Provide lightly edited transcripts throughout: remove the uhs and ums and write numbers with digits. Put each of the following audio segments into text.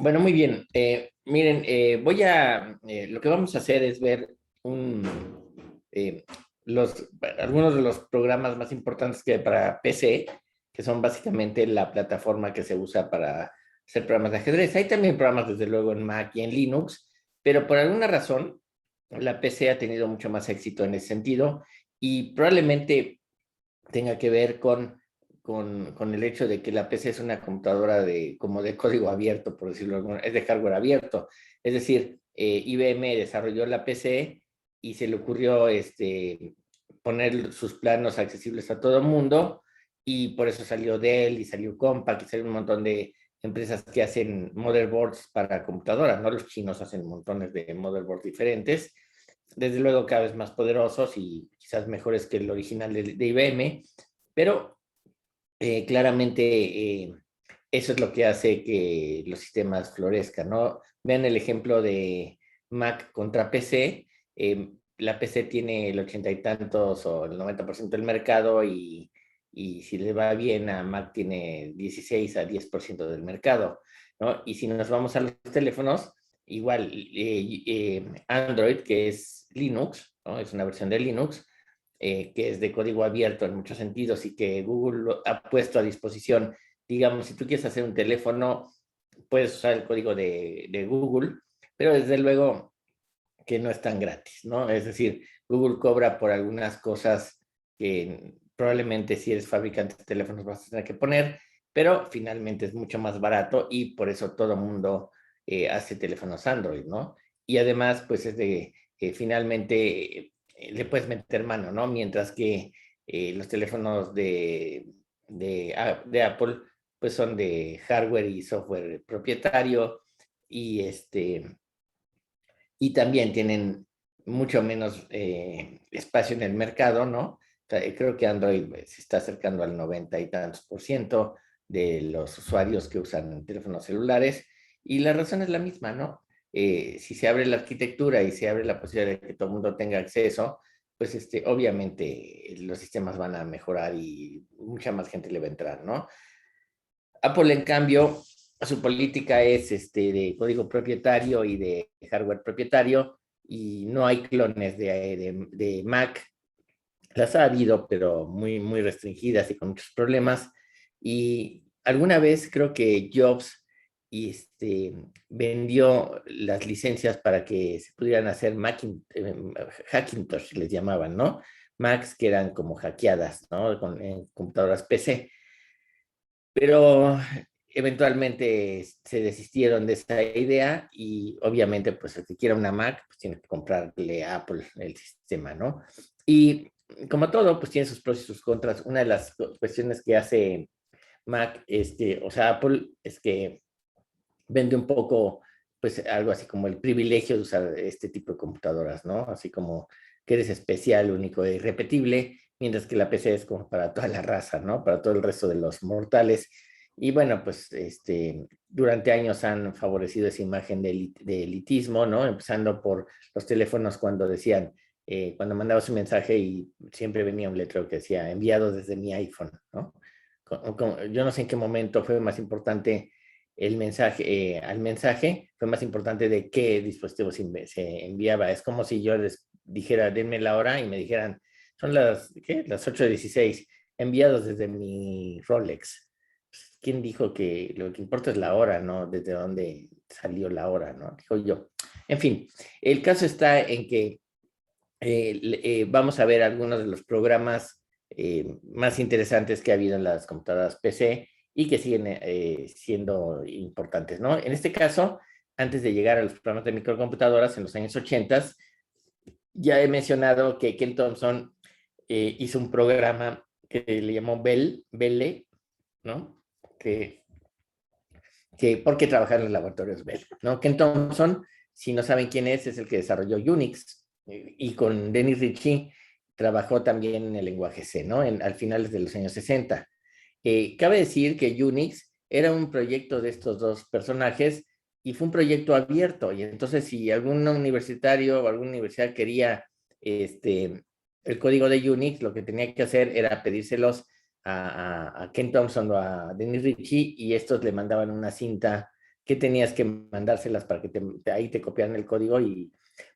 Bueno, muy bien. Miren, lo que vamos a hacer es ver un, eh, algunos de los programas más importantes que hay para PC, que son básicamente la plataforma que se usa para hacer programas de ajedrez. Hay también programas, desde luego, en Mac y en Linux, pero por alguna razón la PC ha tenido mucho más éxito en ese sentido y probablemente tenga que ver con el hecho de que la PC es una computadora como de código abierto, por decirlo de es de hardware abierto. Es decir, IBM desarrolló la PC y se le ocurrió poner sus planos accesibles a todo el mundo, y por eso salió Dell y salió Compaq y salió un montón de empresas que hacen motherboards para computadoras, ¿no? Los chinos hacen montones de motherboards diferentes, desde luego cada vez más poderosos y quizás mejores que el original de IBM, pero claramente eso es lo que hace que los sistemas florezcan, ¿no? Vean el ejemplo de Mac contra PC. La PC tiene el 80 y tantos o el 90% del mercado, y si le va bien a Mac tiene 16 a 10% del mercado, ¿no? Y si nos vamos a los teléfonos, igual Android, que es Linux, ¿no? Es una versión de Linux, que es de código abierto en muchos sentidos y que Google ha puesto a disposición. Digamos, si tú quieres hacer un teléfono, puedes usar el código de Google, pero desde luego que no es tan gratis, ¿no? Es decir, Google cobra por algunas cosas que probablemente, si eres fabricante de teléfonos, vas a tener que poner, pero finalmente es mucho más barato y por eso todo el mundo hace teléfonos Android, ¿no? Y además, pues finalmente le puedes meter mano, ¿no? Mientras que los teléfonos de Apple, pues son de hardware y software propietario, y y también tienen mucho menos espacio en el mercado, ¿no? O sea, creo que Android se está acercando al 90 y tantos por ciento de los usuarios que usan teléfonos celulares, y la razón es la misma, ¿no? Si se abre la arquitectura y se abre la posibilidad de que todo el mundo tenga acceso, pues obviamente los sistemas van a mejorar y mucha más gente le va a entrar, ¿no? Apple, en cambio, su política es de código propietario y de hardware propietario, y no hay clones de Mac. Las ha habido, pero muy, muy restringidas y con muchos problemas. Y alguna vez creo que Jobs vendió las licencias para que se pudieran hacer Hackintosh, les llamaban, ¿no? Macs que eran como hackeadas, ¿no? En computadoras PC, pero eventualmente se desistieron de esa idea, y obviamente pues el que quiera una Mac pues tiene que comprarle a Apple el sistema, ¿no? Y como todo, pues tiene sus pros y sus contras. Una de las cuestiones que hace Mac, o sea, Apple, es que vende un poco, pues algo así como el privilegio de usar este tipo de computadoras, ¿no? Así como que eres especial, único e irrepetible, mientras que la PC es como para toda la raza, ¿no? Para todo el resto de los mortales. Y bueno, pues durante años han favorecido esa imagen de elitismo, ¿no? Empezando por los teléfonos, cuando decían, cuando mandabas un mensaje y siempre venía un letrero que decía enviado desde mi iPhone, ¿no? Yo no sé en qué momento fue más importante el mensaje, al mensaje fue más importante de qué dispositivo se enviaba. Es como si yo les dijera, denme la hora, y me dijeran, son ¿qué? Las 8:16, enviados desde mi Rolex. ¿Quién dijo que lo que importa es la hora, no desde dónde salió la hora, no? Dijo yo. En fin, el caso está en que vamos a ver algunos de los programas más interesantes que ha habido en las computadoras PC y que siguen siendo importantes, ¿no? En este caso, antes de llegar a los programas de microcomputadoras en los años 80, ya he mencionado que Ken Thompson hizo un programa que le llamó Belle, ¿no? ¿Por qué trabajar en los laboratorios Bell? ¿No? Ken Thompson, si no saben quién es el que desarrolló Unix, y con Dennis Ritchie trabajó también en el lenguaje C, ¿no? Al finales de los años 60. Cabe decir que Unix era un proyecto de estos dos personajes, y fue un proyecto abierto, y entonces si algún universitario o alguna universidad quería el código de Unix, lo que tenía que hacer era pedírselos a Ken Thompson o a Dennis Ritchie, y estos le mandaban una cinta que tenías que mandárselas para que ahí te copiaran el código.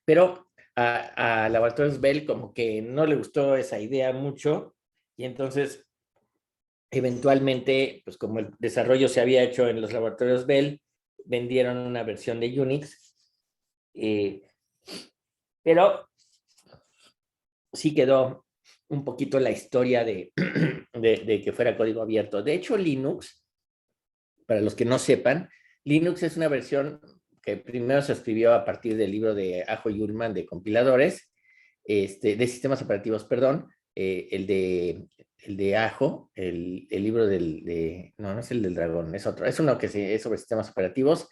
Pero a Laboratorios Bell como que no le gustó esa idea mucho y entonces eventualmente, pues como el desarrollo se había hecho en los laboratorios Bell, vendieron una versión de Unix, pero sí quedó un poquito la historia de que fuera código abierto. De hecho, Linux, para los que no sepan, Linux es una versión que primero se escribió a partir del libro de Ajo y Ullman de compiladores, de sistemas operativos, perdón, el de Ajo, el libro no es el del dragón, es otro, es uno que es sobre sistemas operativos,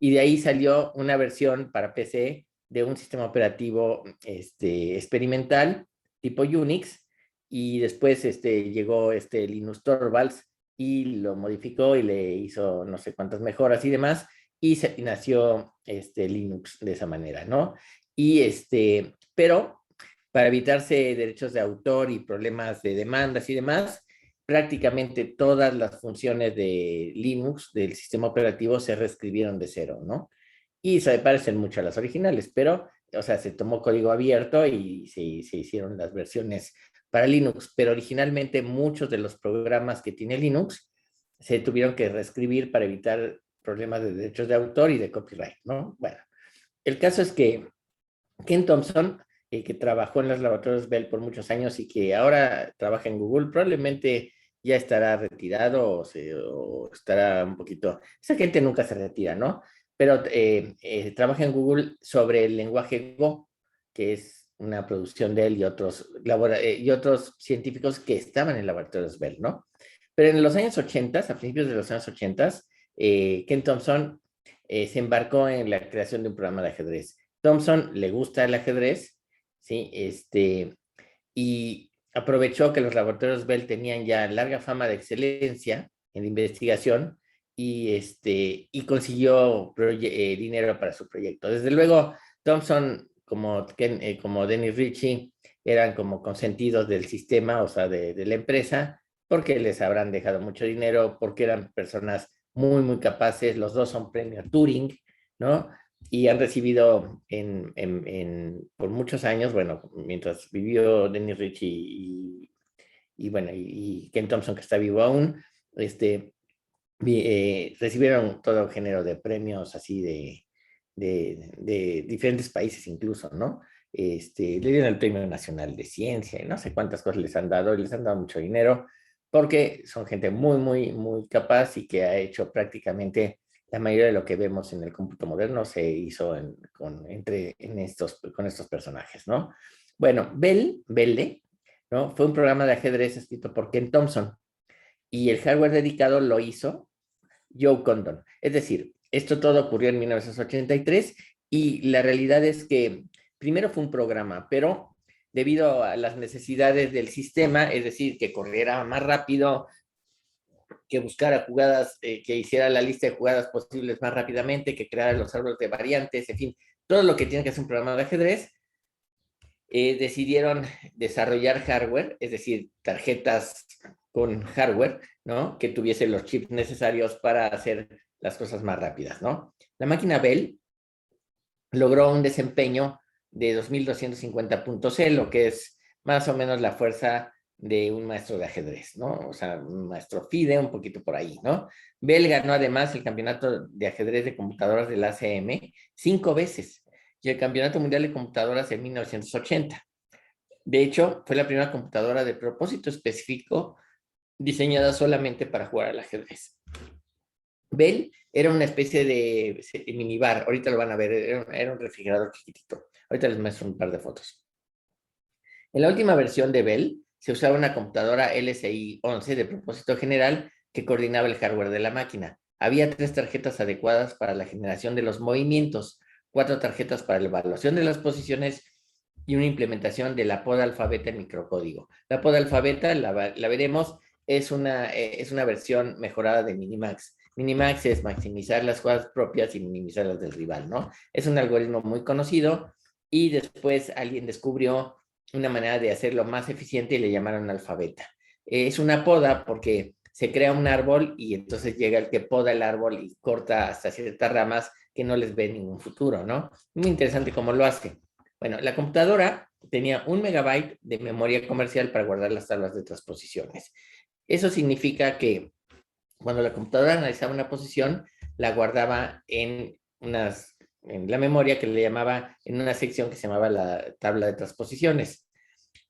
y de ahí salió una versión para PC de un sistema operativo experimental tipo Unix, y después llegó Linus Torvalds y lo modificó y le hizo no sé cuántas mejoras y demás, y nació Linux de esa manera, ¿no? Pero para evitarse derechos de autor y problemas de demandas y demás, prácticamente todas las funciones de Linux, del sistema operativo, se reescribieron de cero, ¿no? Y se parecen mucho a las originales, pero, o sea, se tomó código abierto y se hicieron las versiones para Linux, pero originalmente muchos de los programas que tiene Linux se tuvieron que reescribir para evitar problemas de derechos de autor y de copyright, ¿no? Bueno, el caso es que Ken Thompson, que trabajó en los laboratorios Bell por muchos años y que ahora trabaja en Google, probablemente ya estará retirado o estará un poquito... Esa gente nunca se retira, ¿no? Pero trabaja en Google sobre el lenguaje Go, que es una producción de él y otros científicos que estaban en laboratorios Bell, ¿no? Pero en los años 80, a principios de los años 80, Ken Thompson se embarcó en la creación de un programa de ajedrez. Thompson le gusta el ajedrez, ¿sí? Y aprovechó que los laboratorios Bell tenían ya larga fama de excelencia en investigación y consiguió dinero para su proyecto. Desde luego, Thompson, como Dennis Ritchie, eran como consentidos del sistema, o sea, de la empresa, porque les habrán dejado mucho dinero, porque eran personas muy, muy capaces. Los dos son premio Turing, ¿no? Y han recibido por muchos años, bueno, mientras vivió Dennis Ritchie y Ken Thompson, que está vivo aún, recibieron todo género de premios así de diferentes países incluso, ¿no? Le dieron el Premio Nacional de Ciencia y no sé cuántas cosas les han dado, y les han dado mucho dinero porque son gente muy, muy, muy capaz y que ha hecho prácticamente la mayoría de lo que vemos en el cómputo moderno se hizo con estos personajes, ¿no? Bueno, Belle, ¿no? Fue un programa de ajedrez escrito por Ken Thompson y el hardware dedicado lo hizo Joe Condon. Es decir, esto todo ocurrió en 1983 y la realidad es que primero fue un programa, pero debido a las necesidades del sistema, es decir, que corriera más rápido, que buscara jugadas, que hiciera la lista de jugadas posibles más rápidamente, que creara los árboles de variantes, en fin, todo lo que tiene que hacer un programa de ajedrez, decidieron desarrollar hardware, es decir, tarjetas con hardware, ¿no? Que tuviese los chips necesarios para hacer las cosas más rápidas, ¿no? La máquina Bell logró un desempeño de 2250 puntos C, lo que es más o menos la fuerza de un maestro de ajedrez, ¿no? O sea, un maestro FIDE, un poquito por ahí, ¿no? Bell ganó además el campeonato de ajedrez de computadoras del ACM 5 veces y el campeonato mundial de computadoras en 1980. De hecho, fue la primera computadora de propósito específico diseñada solamente para jugar al ajedrez. Bell era una especie de minibar, ahorita lo van a ver, era un refrigerador chiquitito. Ahorita les muestro un par de fotos. En la última versión de Bell se usaba una computadora LSI 11 de propósito general que coordinaba el hardware de la máquina. Había 3 tarjetas adecuadas para la generación de los movimientos, 4 tarjetas para la evaluación de las posiciones y una implementación de la poda alfabeta en microcódigo. La poda alfabeta, la veremos, es una versión mejorada de Minimax. Minimax es maximizar las jugadas propias y minimizar las del rival, ¿no? Es un algoritmo muy conocido y después alguien descubrió una manera de hacerlo más eficiente y le llamaron alfabeta. Es una poda porque Se crea un árbol y entonces llega el que poda el árbol y corta hasta ciertas ramas que no les ve ningún futuro, ¿no? Muy interesante cómo lo hace. Bueno, la computadora tenía 1 MB de memoria comercial para guardar las tablas de transposiciones. Eso significa que cuando la computadora analizaba una posición, la guardaba en la memoria que le llamaba, en una sección que se llamaba la tabla de transposiciones.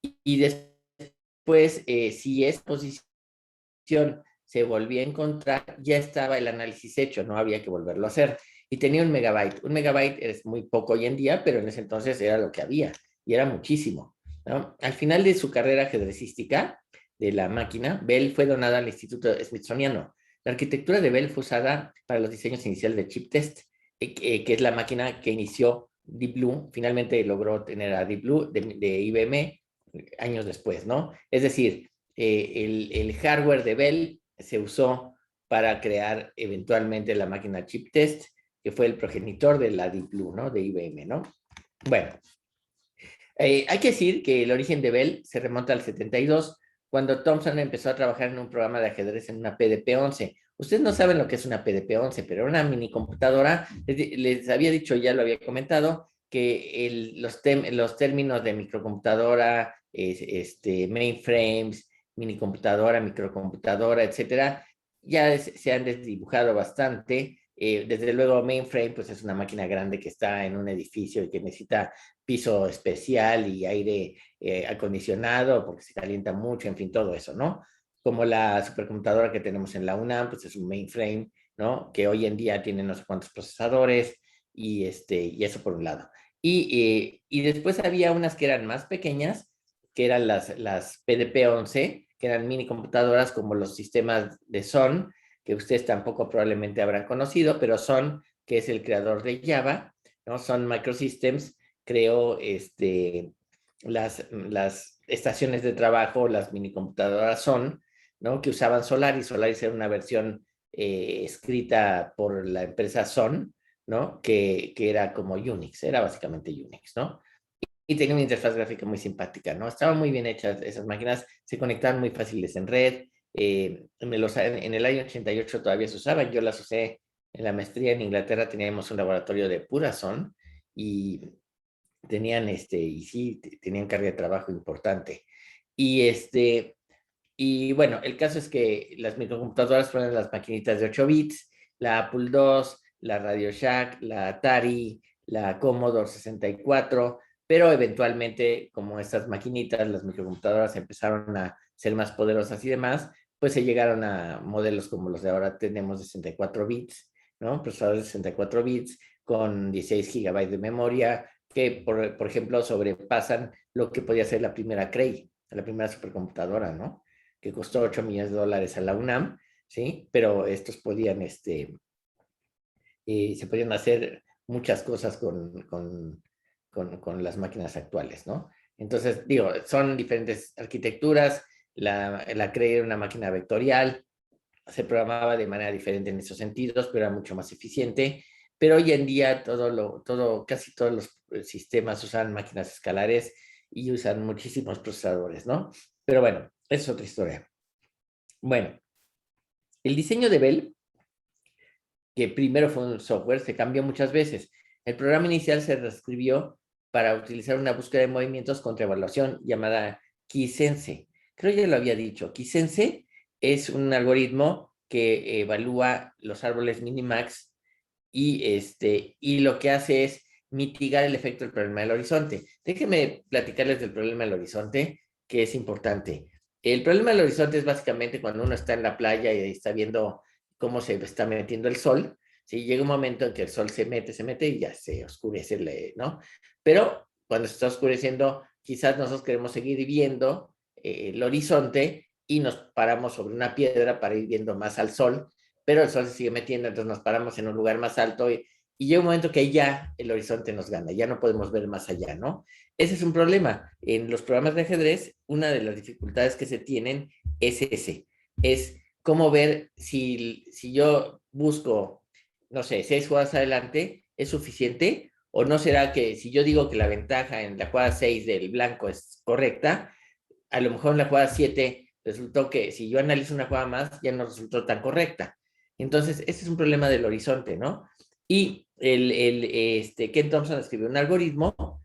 Y después, si esa posición se volvía a encontrar, ya estaba el análisis hecho, no había que volverlo a hacer. Y tenía 1 MB. 1 MB es muy poco hoy en día, pero en ese entonces era lo que había, y era muchísimo, ¿no? Al final de su carrera ajedrecística de la máquina, Bell fue donada al Instituto Smithsoniano. La arquitectura de Bell fue usada para los diseños iniciales de Chip Test, que es la máquina que inició Deep Blue. Finalmente logró tener a Deep Blue de IBM años después, ¿no? Es decir, el hardware de Bell se usó para crear eventualmente la máquina Chip Test, que fue el progenitor de la Deep Blue, ¿no? De IBM, ¿no? Bueno, hay que decir que el origen de Bell se remonta al 72, cuando Thomson empezó a trabajar en un programa de ajedrez en una PDP-11. Ustedes no saben lo que es una PDP-11, pero era una mini computadora. Les había dicho, ya lo había comentado, que los términos de microcomputadora, mainframes, minicomputadora, microcomputadora, etcétera, ya se han desdibujado bastante. Desde luego, mainframe pues es una máquina grande que está en un edificio y que necesita piso especial y aire acondicionado porque se calienta mucho, en fin, todo eso, ¿no? Como la supercomputadora que tenemos en la UNAM, pues es un mainframe, ¿no? Que hoy en día tiene no sé cuántos procesadores y eso por un lado. Y después había unas que eran más pequeñas, que eran las PDP-11, que eran mini computadoras como los sistemas de Sun, que ustedes tampoco probablemente habrán conocido, pero Sun, que es el creador de Java, ¿no? Sun Microsystems creó las estaciones de trabajo, las minicomputadoras Sun, ¿no? Que usaban Solaris. Solaris era una versión escrita por la empresa Sun, ¿no? Que era como Unix, era básicamente Unix, ¿no? Y tenía una interfaz gráfica muy simpática, ¿no? Estaban muy bien hechas esas máquinas, se conectaban muy fáciles en red. En el año 88 todavía se usaban, yo las usé en la maestría en Inglaterra, teníamos un laboratorio de pura Sun y tenían y sí, tenían carga de trabajo importante. Y y bueno, el caso es que las microcomputadoras fueron las maquinitas de 8 bits, la Apple II, la Radio Shack, la Atari, la Commodore 64, pero eventualmente, como estas maquinitas, las microcomputadoras empezaron a ser más poderosas y demás, pues se llegaron a modelos como los de ahora tenemos de 64 bits, ¿no? Procesadores de 64 bits con 16 gigabytes de memoria, que, por ejemplo, sobrepasan lo que podía ser la primera Cray, la primera supercomputadora, ¿no? Que costó $8 millones a la UNAM, ¿sí? Pero estos podían, se podían hacer muchas cosas con las máquinas actuales, ¿no? Entonces, digo, son diferentes arquitecturas. La Cray era una máquina vectorial, se programaba de manera diferente en esos sentidos, pero era mucho más eficiente. Pero hoy en día casi todos los sistemas usan máquinas escalares y usan muchísimos procesadores, ¿no? Pero bueno, es otra historia. Bueno, el diseño de Bell, que primero fue un software, se cambió muchas veces. El programa inicial se reescribió para utilizar una búsqueda de movimientos contra evaluación llamada Kisense. Creo que ya lo había dicho. Kisense es un algoritmo que evalúa los árboles minimax y lo que hace es mitigar el efecto del problema del horizonte. Déjenme platicarles del problema del horizonte, que es importante. El problema del horizonte es básicamente cuando uno está en la playa y está viendo cómo se está metiendo el sol. ¿Sí? Llega un momento en que el sol se mete y ya se oscurece, ¿no? Pero cuando se está oscureciendo, quizás nosotros queremos seguir viendo el horizonte y nos paramos sobre una piedra para ir viendo más al sol, pero el sol se sigue metiendo, entonces nos paramos en un lugar más alto y llega un momento que ya el horizonte nos gana, ya no podemos ver más allá, ¿no? Ese es un problema. En los programas de ajedrez, una de las dificultades que se tienen es es cómo ver si yo busco, no sé, 6 jugadas adelante, ¿es suficiente? ¿O no será que si yo digo que la ventaja en la jugada 6 del blanco es correcta, a lo mejor en la jugada 7 resultó que si yo analizo una jugada más, ya no resultó tan correcta. Entonces, ese es un problema del horizonte, ¿no? Y Ken Thompson escribió un algoritmo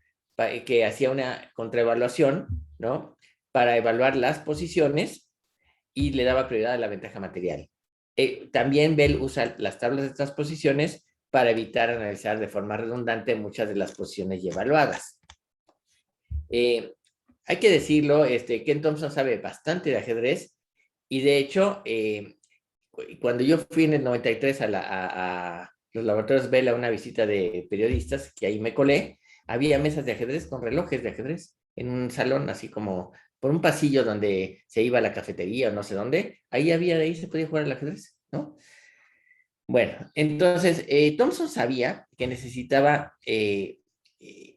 que hacía una contraevaluación, ¿no? Para evaluar las posiciones y le daba prioridad a la ventaja material. También Bell usa las tablas de estas posiciones para evitar analizar de forma redundante muchas de las posiciones ya evaluadas. Hay que decirlo, Ken Thompson sabe bastante de ajedrez y de hecho, cuando yo fui en el 93 a los laboratorios Bell a una visita de periodistas, que ahí me colé, había mesas de ajedrez con relojes de ajedrez en un salón, así como por un pasillo donde se iba a la cafetería o no sé dónde, ahí ahí se podía jugar al ajedrez, ¿no? Bueno, entonces Thompson sabía que necesitaba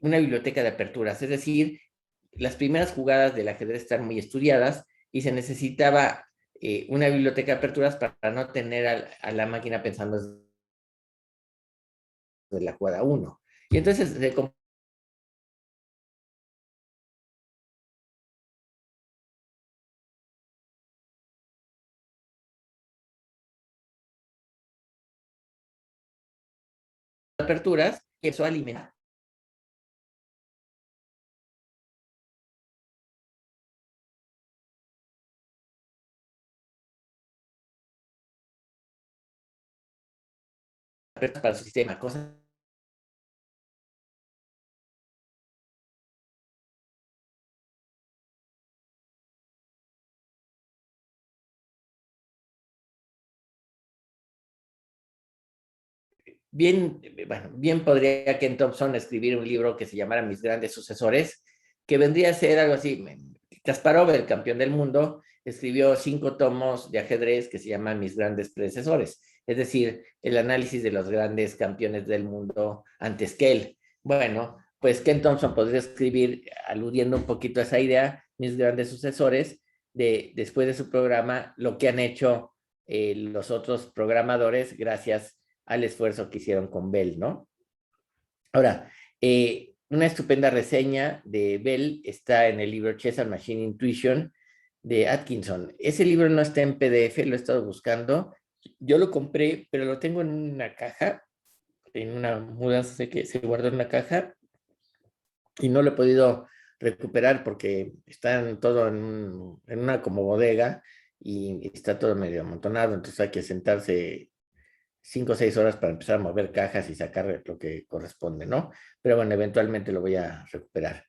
una biblioteca de aperturas, es decir, las primeras jugadas del ajedrez están muy estudiadas y se necesitaba una biblioteca de aperturas para no tener la máquina pensando desde la jugada uno. Y entonces se aperturas y eso alimenta para su sistema, cosas bien, bueno, bien podría Ken Thompson escribir un libro que se llamara Mis grandes sucesores, que vendría a ser algo así. Kasparov, el campeón del mundo, escribió 5 tomos de ajedrez que se llaman Mis grandes predecesores, es decir, el análisis de los grandes campeones del mundo antes que él. Bueno, pues Ken Thompson podría escribir, aludiendo un poquito a esa idea, Mis grandes sucesores, después de su programa, lo que han hecho los otros programadores gracias al esfuerzo que hicieron con Bell, ¿no? Ahora, una estupenda reseña de Bell está en el libro Chess and Machine Intuition de Atkinson. Ese libro no está en PDF, lo he estado buscando. Yo lo compré, pero lo tengo en una caja, en una mudanza que se guardó en una caja y no lo he podido recuperar porque está todo en una como bodega y está todo medio amontonado, entonces hay que sentarse 5 o 6 horas para empezar a mover cajas y sacar lo que corresponde, ¿no? Pero bueno, eventualmente lo voy a recuperar.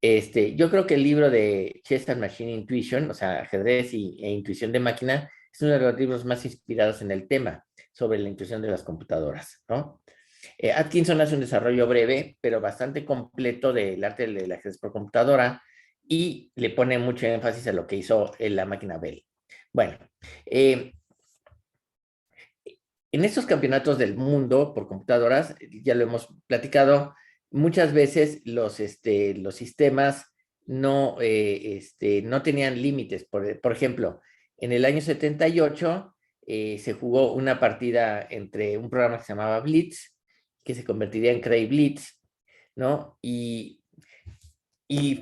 Yo creo que el libro de Chess and Machine Intuition, o sea, ajedrez e intuición de máquina, es uno de los libros más inspirados en el tema sobre la intuición de las computadoras, ¿no? Atkinson hace un desarrollo breve, pero bastante completo del arte del ajedrez por computadora y le pone mucho énfasis a lo que hizo en la máquina Bell. Bueno, eh, en estos campeonatos del mundo por computadoras, ya lo hemos platicado, muchas veces los sistemas no tenían límites. Por ejemplo, en el año 78 se jugó una partida entre un programa que se llamaba Blitz, que se convertiría en Cray Blitz, ¿no? Y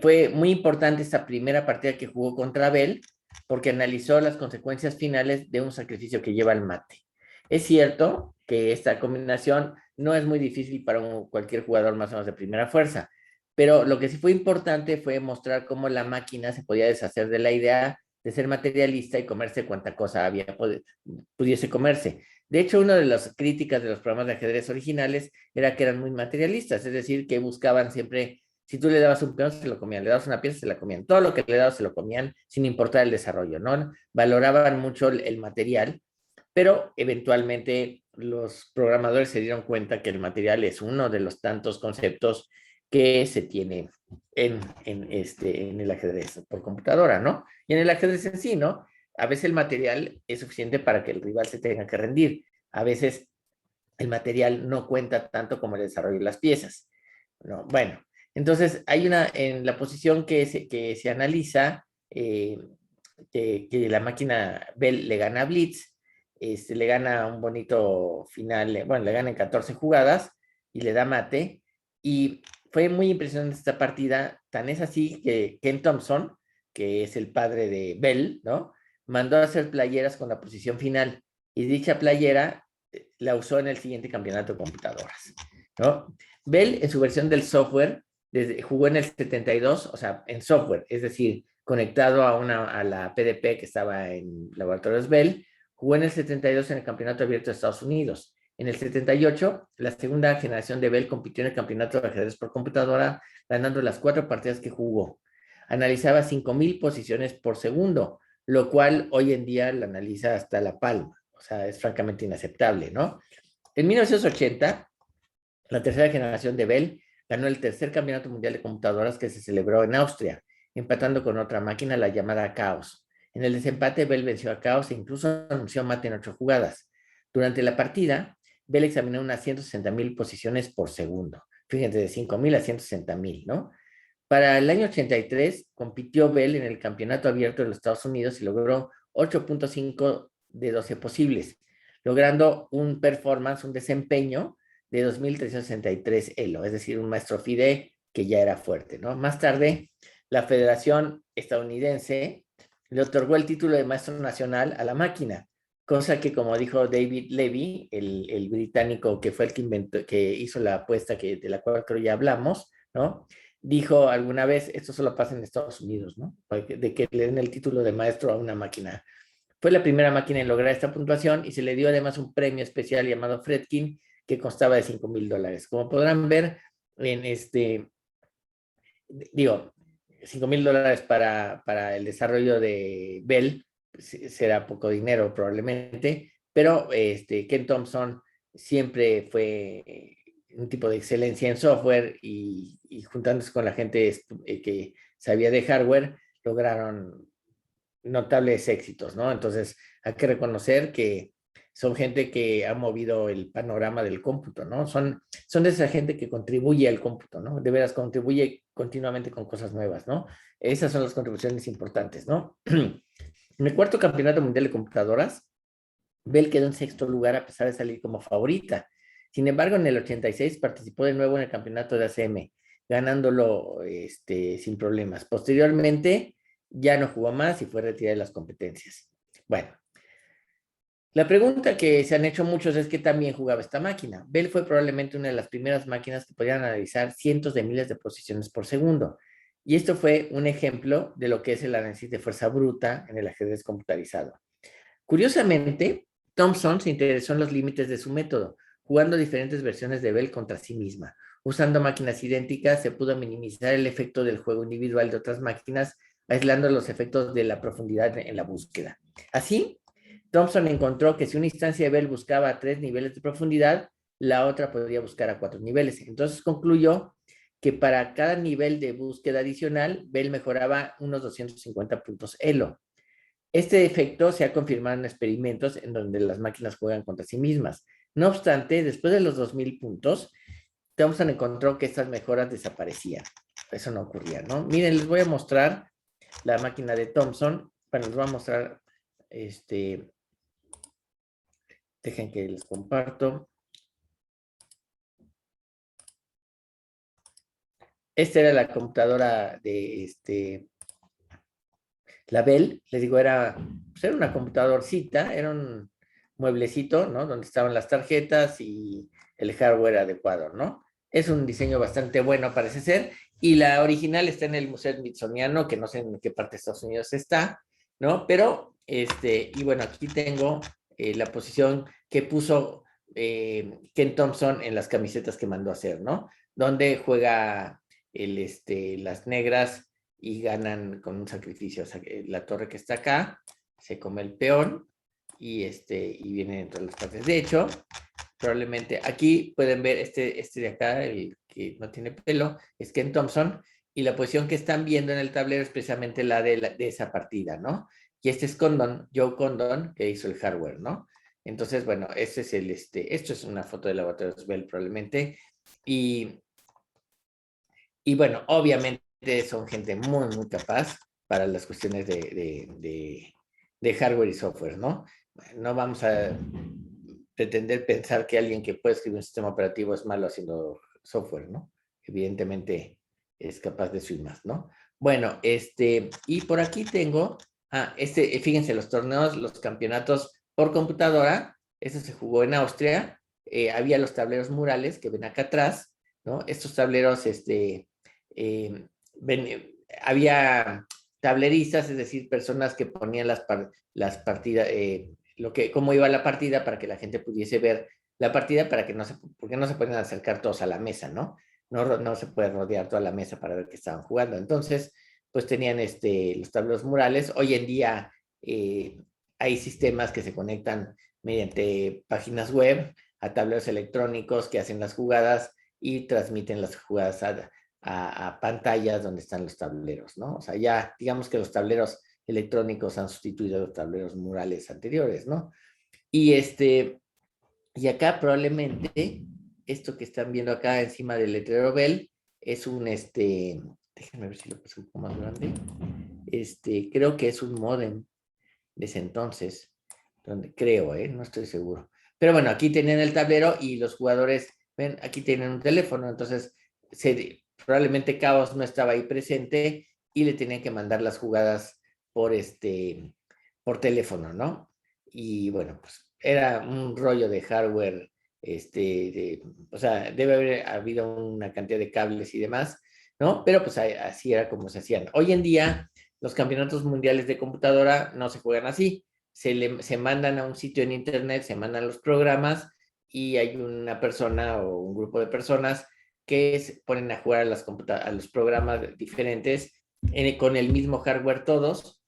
fue muy importante esta primera partida que jugó contra Bell, porque analizó las consecuencias finales de un sacrificio que lleva al mate. Es cierto que esta combinación no es muy difícil para cualquier jugador más o menos de primera fuerza, pero lo que sí fue importante fue mostrar cómo la máquina se podía deshacer de la idea de ser materialista y comerse cuanta cosa pudiese comerse. De hecho, una de las críticas de los programas de ajedrez originales era que eran muy materialistas, es decir, que buscaban siempre, si tú le dabas un peón, se lo comían, le dabas una pieza, se la comían, todo lo que le dabas se lo comían sin importar el desarrollo, ¿no? Valoraban mucho el material, pero eventualmente los programadores se dieron cuenta que el material es uno de los tantos conceptos que se tiene en el ajedrez por computadora, ¿no? Y en el ajedrez en sí, ¿no? A veces el material es suficiente para que el rival se tenga que rendir. A veces el material no cuenta tanto como el desarrollo de las piezas, ¿no? Bueno, entonces hay en la posición que se analiza, que la máquina Bell le gana a Blitz, le gana un bonito final, bueno, le gana en 14 jugadas y le da mate. Y fue muy impresionante esta partida, tan es así que Ken Thompson, que es el padre de Bell, ¿no? Mandó a hacer playeras con la posición final y dicha playera la usó en el siguiente campeonato de computadoras, ¿no? Bell, en su versión del software, jugó en el 72, o sea, en software, es decir, conectado a la PDP que estaba en Laboratorios Bell, jugó en el 72 en el Campeonato Abierto de Estados Unidos. En el 78, la segunda generación de Bell compitió en el Campeonato de Ajedrez por Computadora, ganando las 4 partidas que jugó. Analizaba 5,000 posiciones por segundo, lo cual hoy en día la analiza hasta la palma. O sea, es francamente inaceptable, ¿no? En 1980, la tercera generación de Bell ganó el tercer campeonato mundial de computadoras que se celebró en Austria, empatando con otra máquina, la llamada Chaos. En el desempate, Bell venció a Chaos e incluso anunció mate en 8 jugadas. Durante la partida, Bell examinó unas 160,000 posiciones por segundo. Fíjense, de 5,000 a 160,000, ¿no? Para el año 83, compitió Bell en el Campeonato Abierto de los Estados Unidos y logró 8.5 de 12 posibles, logrando un performance, un desempeño de 2,363 ELO, es decir, un maestro FIDE que ya era fuerte, ¿no? Más tarde, la Federación Estadounidense le otorgó el título de maestro nacional a la máquina, cosa que, como dijo David Levy, el británico que fue el que inventó, que hizo la apuesta de la cual creo ya hablamos, ¿no? Dijo alguna vez, esto solo pasa en Estados Unidos, ¿no? De que le den el título de maestro a una máquina. Fue la primera máquina en lograr esta puntuación y se le dio además un premio especial llamado Fredkin que constaba de $5,000. Como podrán ver, en digo, $5,000 para el desarrollo de Bell será poco dinero probablemente, pero Ken Thompson siempre fue un tipo de excelencia en software y juntándose con la gente que sabía de hardware, lograron notables éxitos, ¿no? Entonces, hay que reconocer que son gente que ha movido el panorama del cómputo, ¿no? Son de esa gente que contribuye al cómputo, ¿no? De veras, contribuye continuamente con cosas nuevas, ¿no? Esas son las contribuciones importantes, ¿no? En el cuarto campeonato mundial de computadoras, Bell quedó en sexto lugar a pesar de salir como favorita. Sin embargo, en el 86 participó de nuevo en el campeonato de ACM, ganándolo sin problemas. Posteriormente, ya no jugó más y fue retirada de las competencias. Bueno, la pregunta que se han hecho muchos es qué también jugaba esta máquina. Bell fue probablemente una de las primeras máquinas que podían analizar cientos de miles de posiciones por segundo. Y esto fue un ejemplo de lo que es el análisis de fuerza bruta en el ajedrez computarizado. Curiosamente, Thompson se interesó en los límites de su método, jugando diferentes versiones de Bell contra sí misma. Usando máquinas idénticas, se pudo minimizar el efecto del juego individual de otras máquinas, aislando los efectos de la profundidad en la búsqueda. Así, Thompson encontró que si una instancia de Bell buscaba a 3 niveles de profundidad, la otra podría buscar a 4 niveles. Entonces concluyó que para cada nivel de búsqueda adicional, Bell mejoraba unos 250 puntos ELO. Este efecto se ha confirmado en experimentos en donde las máquinas juegan contra sí mismas. No obstante, después de los 2,000 puntos, Thompson encontró que estas mejoras desaparecían. Eso no ocurría, ¿no? Miren, les voy a mostrar la máquina de Thompson. Bueno, les voy a mostrar, dejen que les comparto. Esta era la computadora de la Bell, les digo, pues era una computadorcita, era un mueblecito, ¿no? Donde estaban las tarjetas y el hardware adecuado, ¿no? Es un diseño bastante bueno, parece ser, y la original está en el Museo Smithsoniano, que no sé en qué parte de Estados Unidos está, ¿no? Pero, y bueno, aquí tengo la posición que puso Ken Thompson en las camisetas que mandó a hacer, ¿no? Donde juega las negras y ganan con un sacrificio. O sea, la torre que está acá se come el peón y viene dentro de las partes. De hecho, probablemente aquí pueden ver este de acá, el que no tiene pelo, es Ken Thompson, y la posición que están viendo en el tablero es precisamente de esa partida, ¿no? Y este es Condon, Joe Condon, que hizo el hardware, ¿no? Entonces, bueno, este es esto es una foto del laboratorio de Bell probablemente, y bueno, obviamente son gente muy, muy capaz para las cuestiones de hardware y software, ¿no? No vamos a pretender pensar que alguien que puede escribir un sistema operativo es malo haciendo software, ¿no? Evidentemente es capaz de eso y más, ¿no? Bueno, y por aquí tengo, fíjense, los torneos, los campeonatos por computadora, eso se jugó en Austria, había los tableros murales que ven acá atrás, ¿no? Estos tableros, había tableristas, es decir, personas que ponían las partidas, cómo iba la partida para que la gente pudiese ver la partida, porque no se pueden acercar todos a la mesa, ¿no? No se puede rodear toda la mesa para ver qué estaban jugando. Entonces, pues tenían los tableros murales. Hoy en día hay sistemas que se conectan mediante páginas web a tableros electrónicos que hacen las jugadas y transmiten las jugadas a pantallas donde están los tableros, ¿no? O sea, ya digamos que los tableros electrónicos han sustituido a los tableros murales anteriores, ¿no? Y y acá probablemente esto que están viendo acá encima del letrero Bell es déjenme ver si lo puse un poco más grande. Creo que es un módem de ese entonces, donde creo, no estoy seguro. Pero bueno, aquí tienen el tablero y los jugadores, ven, aquí tienen un teléfono, entonces probablemente Caos no estaba ahí presente y le tenían que mandar las jugadas por por teléfono, ¿no? Y bueno, pues era un rollo de hardware, o sea, debe haber habido una cantidad de cables y demás, ¿no? Pero pues así era como se hacían. Hoy en día, los campeonatos mundiales de computadora no se juegan así. Se mandan a un sitio en internet, se mandan los programas y hay una persona o un grupo de personas que se ponen a jugar a los programas diferentes con el mismo hardware todos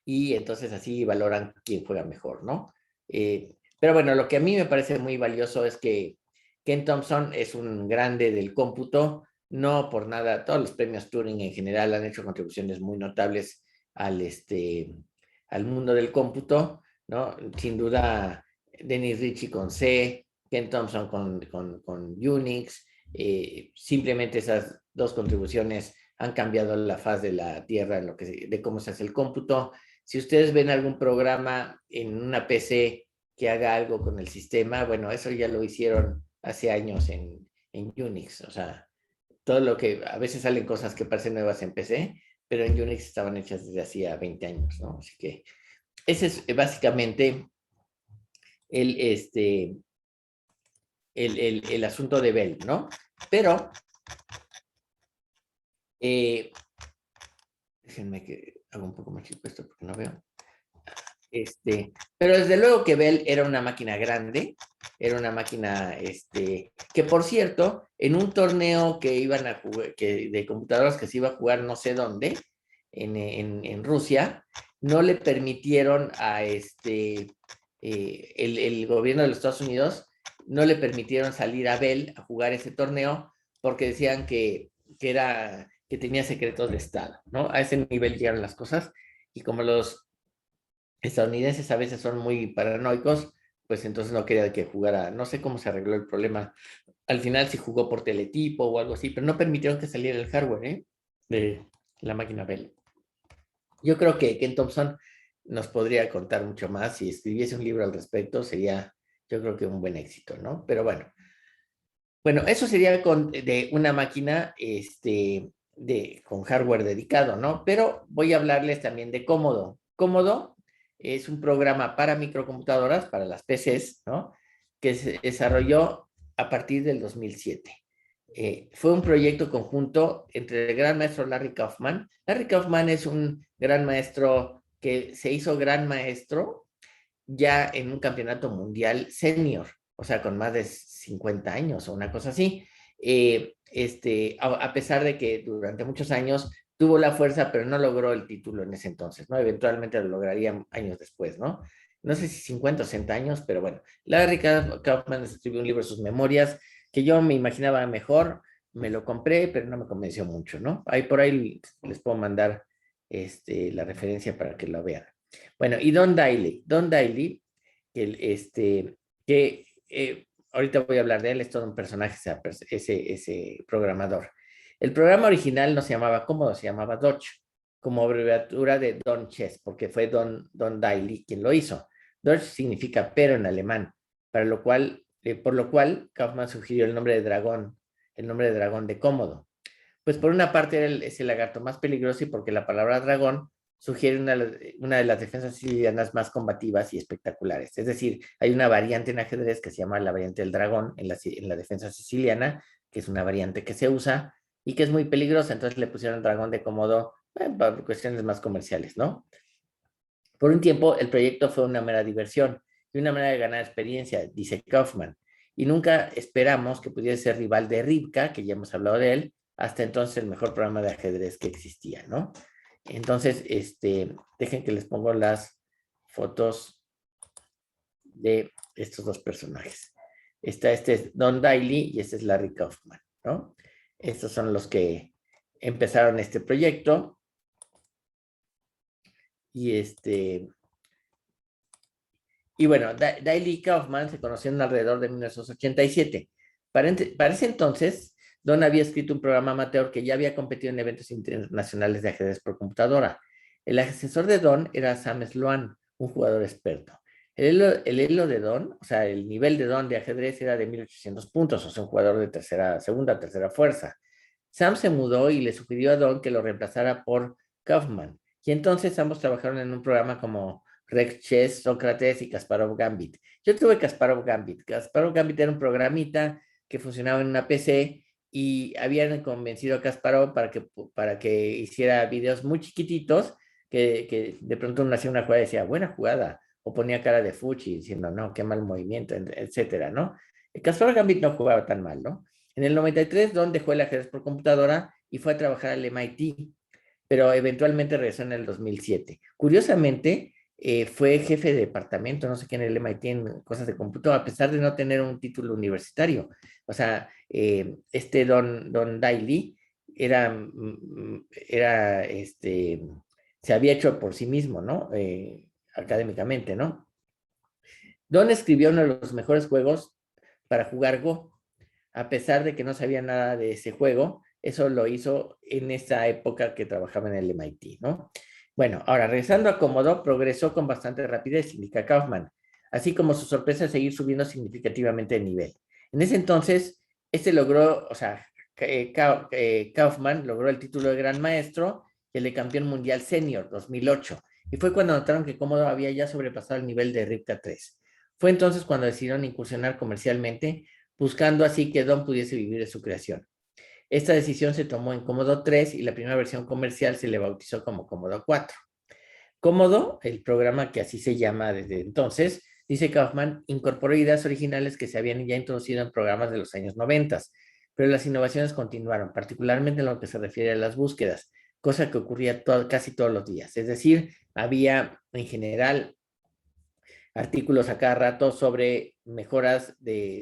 y entonces así valoran quién juega mejor, ¿no? Pero bueno, lo que a mí me parece muy valioso es que Ken Thompson es un grande del cómputo, no por nada, todos los premios Turing en general han hecho contribuciones muy notables al mundo del cómputo, ¿no? Sin duda, Dennis Ritchie con C, Ken Thompson con Unix, simplemente esas dos contribuciones han cambiado la faz de la Tierra en de cómo se hace el cómputo. Si ustedes ven algún programa en una PC que haga algo con el sistema, bueno, eso ya lo hicieron hace años en Unix. O sea, todo lo que a veces salen cosas que parecen nuevas en PC, pero en Unix estaban hechas desde hacía 20 años, ¿no? Así que ese es básicamente el, este, el asunto de Bell, ¿no? Pero, déjenme que haga un poco más chico esto porque no veo. Pero desde luego que Bell era una máquina grande, era una máquina, que por cierto, en un torneo que iban a jugar, de computadoras que se iba a jugar no sé dónde, en Rusia, no le permitieron el gobierno de los Estados Unidos, no le permitieron salir a Bell a jugar ese torneo porque decían que tenía secretos de Estado, ¿no? A ese nivel llegaron las cosas y como los estadounidenses a veces son muy paranoicos, pues entonces no quería que jugara, no sé cómo se arregló el problema. Al final sí jugó por teletipo o algo así, pero no permitieron que saliera el hardware, de la máquina Bell. Yo creo que Ken Thompson nos podría contar mucho más. Si escribiese un libro al respecto, sería, yo creo que un buen éxito, ¿no? Pero bueno, eso sería de una máquina, con hardware dedicado, ¿no? Pero voy a hablarles también de Cómodo. Cómodo es un programa para microcomputadoras, para las PCs, ¿no? Que se desarrolló a partir del 2007. Fue un proyecto conjunto entre el gran maestro Larry Kaufman. Larry Kaufman es un gran maestro que se hizo gran maestro ya en un campeonato mundial senior, o sea, con más de 50 años o una cosa así. A pesar de que durante muchos años tuvo la fuerza, pero no logró el título en ese entonces, ¿no? Eventualmente lo lograría años después, ¿no? No sé si 50 o 60 años, pero bueno. Larry Kaufman escribió un libro de sus memorias que yo me imaginaba mejor, me lo compré, pero no me convenció mucho, ¿no? Ahí por ahí les puedo mandar la referencia para que lo vean. Bueno, y Don Daly, ahorita voy a hablar de él, es todo un personaje, ese programador. El programa original no se llamaba Cómodo, se llamaba Dodge, como abreviatura de Don Chess, porque fue Don Daly quien lo hizo. Dodge significa pero en alemán, por lo cual Kaufman sugirió el nombre de dragón de Cómodo. Pues por una parte es el lagarto más peligroso y porque la palabra dragón sugiere una de las defensas sicilianas más combativas y espectaculares. Es decir, hay una variante en ajedrez que se llama la variante del dragón en la defensa siciliana, que es una variante que se usa y que es muy peligrosa. Entonces le pusieron el dragón de Cómodo por cuestiones más comerciales, ¿no? Por un tiempo, el proyecto fue una mera diversión y una manera de ganar experiencia, dice Kaufman. Y nunca esperamos que pudiera ser rival de Rivka, que ya hemos hablado de él, hasta entonces el mejor programa de ajedrez que existía, ¿no? Entonces, dejen que les pongo las fotos de estos dos personajes. Este es Don Daly y este es Larry Kaufman, ¿no? Estos son los que empezaron este proyecto y y bueno, Daly y Kaufman se conocieron alrededor de 1987. Para ese entonces, Don había escrito un programa amateur que ya había competido en eventos internacionales de ajedrez por computadora. El asesor de Don era Sam Sloan, un jugador experto. El elo de Don, o sea, el nivel de Don de ajedrez era de 1800 puntos, o sea, un jugador de segunda, tercera fuerza. Sam se mudó y le sugirió a Don que lo reemplazara por Kaufman. Y entonces ambos trabajaron en un programa como Rex Chess, Sócrates y Kasparov Gambit. Yo tuve Kasparov Gambit. Kasparov Gambit era un programita que funcionaba en una PC y habían convencido a Kasparov para que hiciera videos muy chiquititos que de pronto uno hacía una jugada y decía, buena jugada, o ponía cara de fuchi diciendo, no, qué mal movimiento, etcétera, ¿no? Kasparov Gambit no jugaba tan mal, ¿no? En el 93, Don dejó el ajedrez por computadora y fue a trabajar al MIT, pero eventualmente regresó en el 2007. Curiosamente, fue jefe de departamento, no sé qué, en el MIT en cosas de cómputo, a pesar de no tener un título universitario. O sea, Don Daly era, se había hecho por sí mismo, ¿no? Académicamente, ¿no? Don escribió uno de los mejores juegos para jugar Go, a pesar de que no sabía nada de ese juego. Eso lo hizo en esa época que trabajaba en el MIT, ¿no? Bueno, ahora regresando a Commodore, progresó con bastante rapidez, indica Kaufman, así como su sorpresa de seguir subiendo significativamente de nivel. En ese entonces, logró, o sea, Kaufman logró el título de Gran Maestro y el de Campeón Mundial Senior 2008, y fue cuando notaron que Commodore había ya sobrepasado el nivel de Rivka 3. Fue entonces cuando decidieron incursionar comercialmente, buscando así que Don pudiese vivir de su creación. Esta decisión se tomó en Commodore 3 y la primera versión comercial se le bautizó como Commodore 4. Commodore, el programa que así se llama desde entonces, dice Kaufman, incorporó ideas originales que se habían ya introducido en programas de los años 90, pero las innovaciones continuaron, particularmente en lo que se refiere a las búsquedas, cosa que ocurría casi todos los días. Es decir, había en general artículos a cada rato sobre mejoras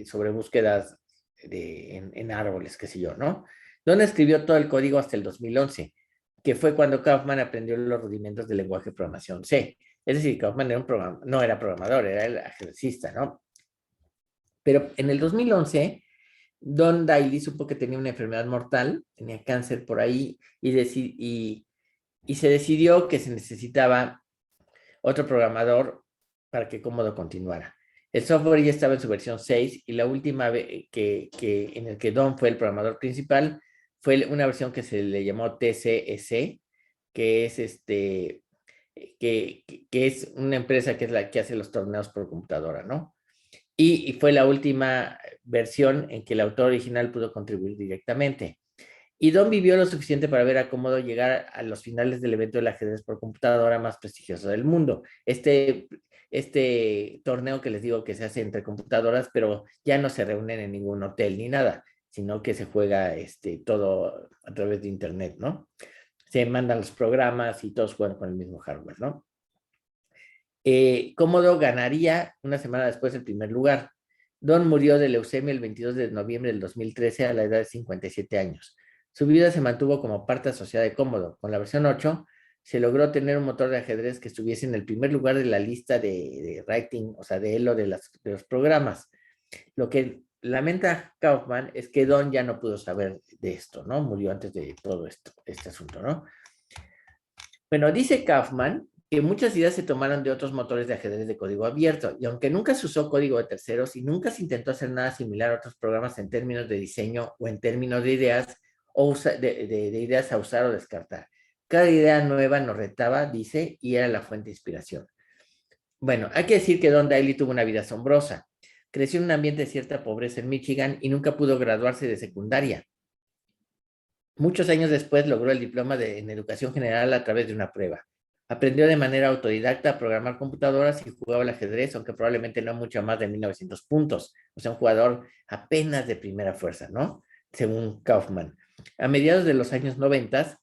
sobre búsquedas en árboles, qué sé yo, ¿no? Don escribió todo el código hasta el 2011, que fue cuando Kaufman aprendió los rudimentos del lenguaje de programación C. Es decir, Kaufman no era programador, era el ajedrecista, ¿no? Pero en el 2011, Don Daly supo que tenía una enfermedad mortal, tenía cáncer por ahí, y se decidió que se necesitaba otro programador para que Cómodo continuara. El software ya estaba en su versión 6 y la última vez en el que Don fue el programador principal fue una versión que se le llamó TCS, que es que es una empresa que es la que hace los torneos por computadora, ¿no? Y fue la última versión en que el autor original pudo contribuir directamente. Y Don vivió lo suficiente para ver a Cómodo llegar a los finales del evento del ajedrez por computadora más prestigioso del mundo. Este torneo que les digo que se hace entre computadoras, pero ya no se reúnen en ningún hotel ni nada, sino que se juega todo a través de internet, ¿no? Se mandan los programas y todos juegan con el mismo hardware, ¿no? Cómodo ganaría una semana después el primer lugar. Don murió de leucemia el 22 de noviembre del 2013 a la edad de 57 años. Su vida se mantuvo como parte asociada de Cómodo. Con la versión 8 se logró tener un motor de ajedrez que estuviese en el primer lugar de la lista de rating, o sea, de Elo de los programas. Lo que lamenta Kaufman es que Don ya no pudo saber de esto, ¿no? Murió antes de todo este asunto, ¿no? Bueno, dice Kaufman que muchas ideas se tomaron de otros motores de ajedrez de código abierto, y aunque nunca se usó código de terceros y nunca se intentó hacer nada similar a otros programas en términos de diseño o en términos de ideas, o de ideas a usar o descartar. Cada idea nueva nos retaba, dice, y era la fuente de inspiración. Bueno, hay que decir que Don Daly tuvo una vida asombrosa. Creció en un ambiente de cierta pobreza en Michigan y nunca pudo graduarse de secundaria. Muchos años después logró el diploma en educación general a través de una prueba. Aprendió de manera autodidacta a programar computadoras y jugaba al ajedrez, aunque probablemente no mucho más de 1900 puntos. O sea, un jugador apenas de primera fuerza, ¿no? Según Kaufman. A mediados de los años 90,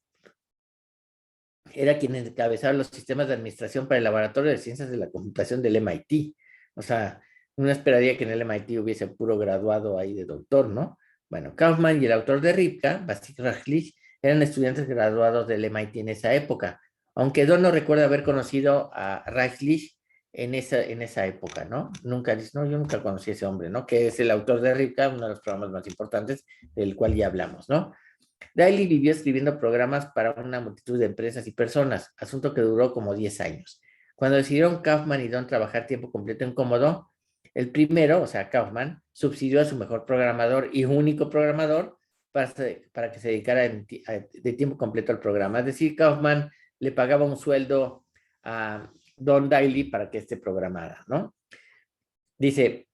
era quien encabezaba los sistemas de administración para el Laboratorio de Ciencias de la Computación del MIT. O sea, uno esperaría que en el MIT hubiese puro graduado ahí de doctor, ¿no? Bueno, Kaufman y el autor de Rivka, Basil Rajlich, eran estudiantes graduados del MIT en esa época, aunque Don no recuerda haber conocido a Rajlich en esa época, ¿no? Nunca dice, no, yo nunca conocí a ese hombre, ¿no? Que es el autor de Rivka, uno de los programas más importantes del cual ya hablamos, ¿no? Daly vivió escribiendo programas para una multitud de empresas y personas, asunto que duró como 10 años. Cuando decidieron Kaufman y Don trabajar tiempo completo en Cómodo, el primero, o sea, Kaufman, subsidió a su mejor programador y único programador para que se dedicara de tiempo completo al programa. Es decir, Kaufman le pagaba un sueldo a Don Daly para que éste programara, ¿no? Dice,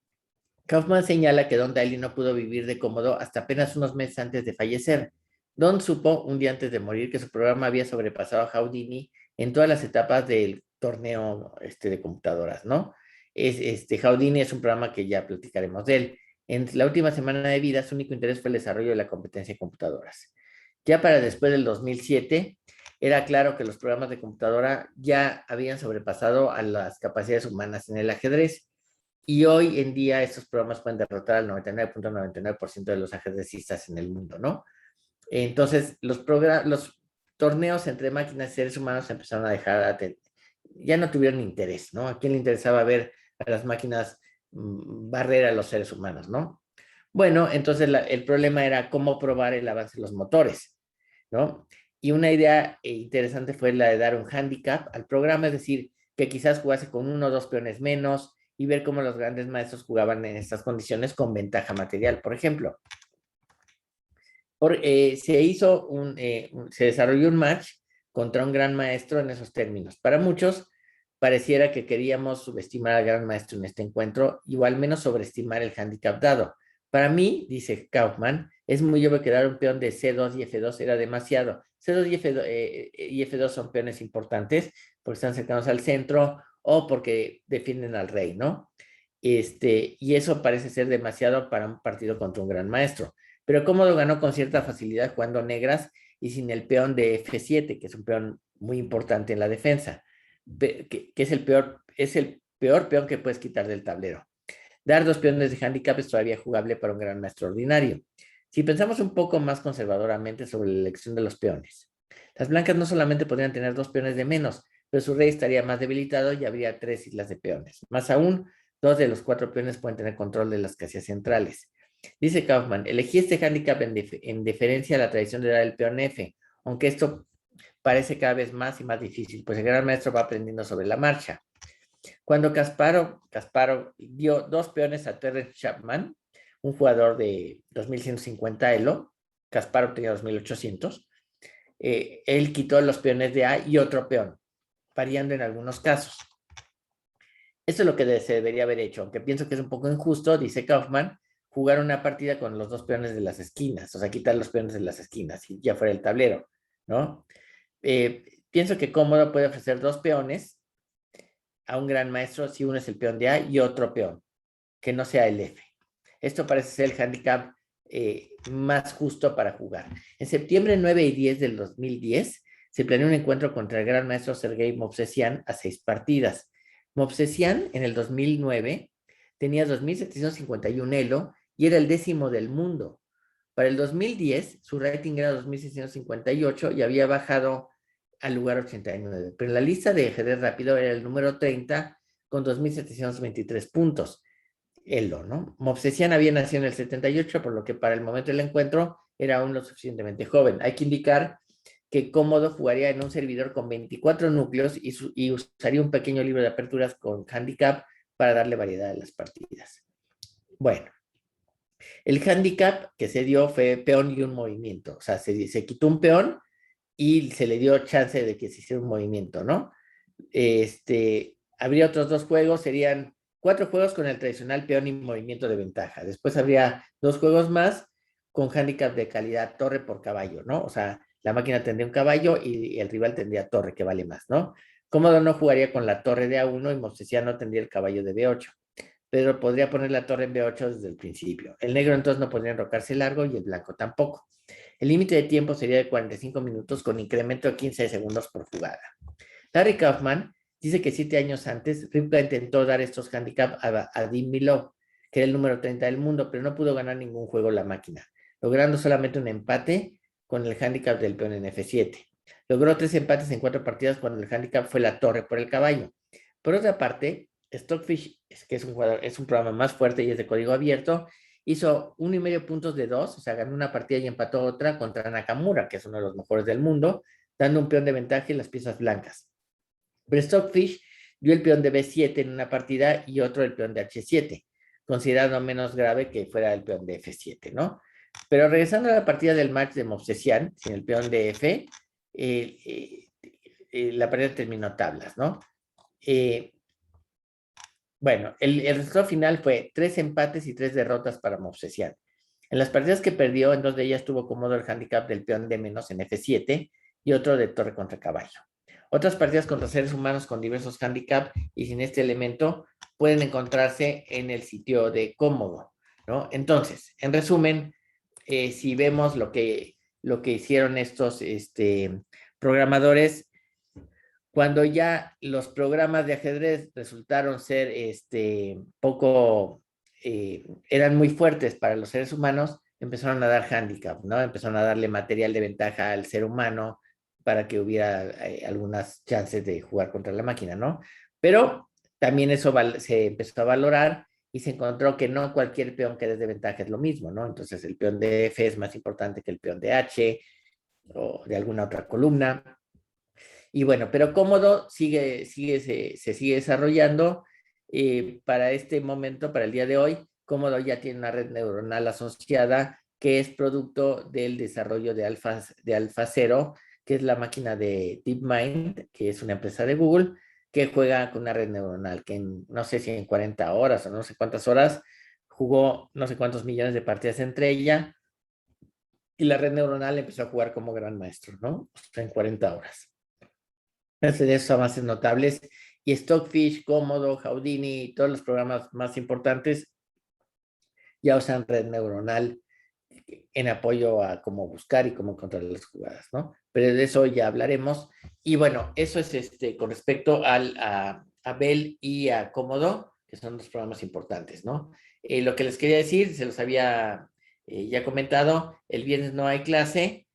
Kaufman señala que Don Daly no pudo vivir de cómodo hasta apenas unos meses antes de fallecer. Don supo un día antes de morir que su programa había sobrepasado a Houdini en todas las etapas del torneo de computadoras, ¿no? Houdini es un programa que ya platicaremos de él. En la última semana de vida, su único interés fue el desarrollo de la competencia de computadoras. Ya para después del 2007, era claro que los programas de computadora ya habían sobrepasado a las capacidades humanas en el ajedrez. Y hoy en día estos programas pueden derrotar al 99.99% de los ajedrecistas en el mundo, ¿no? Entonces, los torneos entre máquinas y seres humanos empezaron a dejar, ya no tuvieron interés, ¿no? ¿A quién le interesaba ver a las máquinas barrer a los seres humanos, ¿no? Bueno, entonces el problema era cómo probar el avance de los motores, ¿no? Y una idea interesante fue la de dar un handicap al programa, es decir, que quizás jugase con uno o dos peones menos y ver cómo los grandes maestros jugaban en estas condiciones con ventaja material. Por ejemplo, se desarrolló un match contra un gran maestro en esos términos. Para muchos, pareciera que queríamos subestimar al gran maestro en este encuentro y o al menos sobreestimar el handicap dado. Para mí, dice Kaufman, es muy obvio que dar un peón de C2 y F2 era demasiado. C2 y F2 son peones importantes porque están cercanos al centro o porque defienden al rey, ¿no? Y eso parece ser demasiado para un partido contra un gran maestro. Pero Cómodo ganó con cierta facilidad jugando negras y sin el peón de F7, que es un peón muy importante en la defensa, que es el peor peón que puedes quitar del tablero. Dar dos peones de handicap es todavía jugable para un gran maestro ordinario. Si pensamos un poco más conservadoramente sobre la elección de los peones, las blancas no solamente podrían tener dos peones de menos, pero su rey estaría más debilitado y habría tres islas de peones. Más aún, dos de los cuatro peones pueden tener control de las casillas centrales. Dice Kaufman, elegí este handicap en deferencia a la tradición de dar el peón F, aunque esto parece cada vez más y más difícil, pues el gran maestro va aprendiendo sobre la marcha. Cuando Kasparov dio dos peones a Terence Chapman, un jugador de 2150 Elo, Kasparov tenía 2800, él quitó los peones de A y otro peón, variando en algunos casos. Eso es lo que se debería haber hecho, aunque pienso que es un poco injusto, dice Kaufman, jugar una partida con los dos peones de las esquinas, o sea, quitar los peones de las esquinas y ya fuera el tablero, ¿no? Pienso que Cómodo puede ofrecer dos peones a un gran maestro si uno es el peón de A y otro peón, que no sea el F. Esto parece ser el handicap más justo para jugar. En septiembre 9 y 10 del 2010 se planeó un encuentro contra el gran maestro Sergei Movsesian a 6 partidas. Movsesian en el 2009 tenía 2.751 elo y era el 10º del mundo. Para el 2010 su rating era 2.658 y había bajado al lugar 89. Pero en la lista de ajedrez rápido era el número 30 con 2.723 puntos. Elo, ¿no? Movsesian había nacido en el 78, por lo que para el momento del encuentro era aún lo suficientemente joven. Hay que indicar que Cómodo jugaría en un servidor con 24 núcleos y usaría un pequeño libro de aperturas con handicap para darle variedad a las partidas. Bueno, El handicap que se dio fue peón y un movimiento. O sea, se quitó un peón y se le dio chance de que se hiciera un movimiento, ¿no? Habría otros dos juegos, serían 4 juegos con el tradicional peón y movimiento de ventaja. Después habría 2 juegos más con handicap de calidad torre por caballo, ¿no? O sea, la máquina tendría un caballo y el rival tendría torre, que vale más, ¿no? Cómodo no jugaría con la torre de A1 y Mostesiano tendría el caballo de B8. Pero podría poner la torre en B8 desde el principio. El negro entonces no podría enrocarse largo y el blanco tampoco. El límite de tiempo sería de 45 minutos con incremento de 15 segundos por jugada. Larry Kaufman dice que 7 años antes, Rivka intentó dar estos handicaps a Dean Milov, que era el número 30 del mundo, pero no pudo ganar ningún juego la máquina, logrando solamente un empate con el handicap del peón en F7. Logró 3 empates en 4 partidas cuando el handicap fue la torre por el caballo. Por otra parte, Stockfish, que es un programa más fuerte y es de código abierto, hizo 1,5 puntos de 2, o sea, ganó una partida y empató otra contra Nakamura, que es uno de los mejores del mundo, dando un peón de ventaja y las piezas blancas. Pero Stockfish dio el peón de B7 en una partida y otro el peón de H7, considerado menos grave que fuera el peón de F7, ¿no? Pero regresando a la partida del match de Movsesian, sin el peón de F, la partida terminó tablas, ¿no? Bueno, el resultado final fue 3 empates y 3 derrotas para Movsesian. En las partidas que perdió, en 2 de ellas tuvo cómodo el handicap del peón de menos en F7 y otro de torre contra caballo. Otras partidas contra seres humanos con diversos handicaps y sin este elemento pueden encontrarse en el sitio de cómodo, ¿no? Entonces, en resumen, si vemos lo que hicieron estos programadores, cuando ya los programas de ajedrez resultaron ser poco, eran muy fuertes para los seres humanos, empezaron a dar handicap, ¿no? Empezaron a darle material de ventaja al ser humano para que hubiera algunas chances de jugar contra la máquina, ¿no? Pero también eso se empezó a valorar y se encontró que no cualquier peón que des de ventaja es lo mismo, ¿no? Entonces el peón de F es más importante que el peón de H o de alguna otra columna. Y bueno, pero Cómodo se sigue desarrollando. Para este momento, para el día de hoy, Cómodo ya tiene una red neuronal asociada que es producto del desarrollo de AlphaZero, que es la máquina de DeepMind, que es una empresa de Google, que juega con una red neuronal, que no sé si en 40 horas o no sé cuántas horas, jugó no sé cuántos millones de partidas entre ella, y la red neuronal empezó a jugar como gran maestro, ¿no? O sea, en 40 horas. De esos avances notables, y Stockfish, Cómodo, Houdini y todos los programas más importantes ya usan red neuronal en apoyo a cómo buscar y cómo encontrar las jugadas, ¿no? Pero de eso ya hablaremos. Y bueno, eso es con respecto a Bell y a Cómodo, que son los programas importantes, ¿no? Lo que les quería decir, se los había ya comentado, el viernes no hay clase,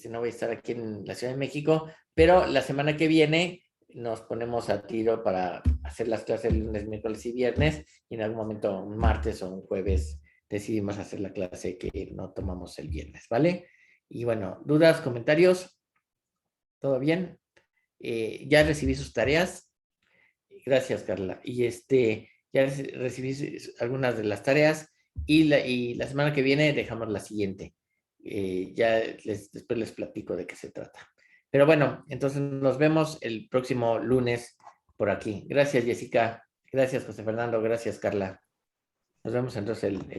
no voy a estar aquí en la Ciudad de México, pero la semana que viene nos ponemos a tiro para hacer las clases el lunes, miércoles y viernes, y en algún momento un martes o un jueves decidimos hacer la clase que no tomamos el viernes, ¿vale? Y bueno, dudas, comentarios, ¿todo bien? Ya recibí sus tareas. Gracias, Carla. Y ya recibí algunas de las tareas y la semana que viene dejamos la siguiente. Ya después les platico de qué se trata. Pero bueno, entonces nos vemos el próximo lunes por aquí. Gracias, Jessica. Gracias, José Fernando. Gracias, Carla. Nos vemos entonces el lunes.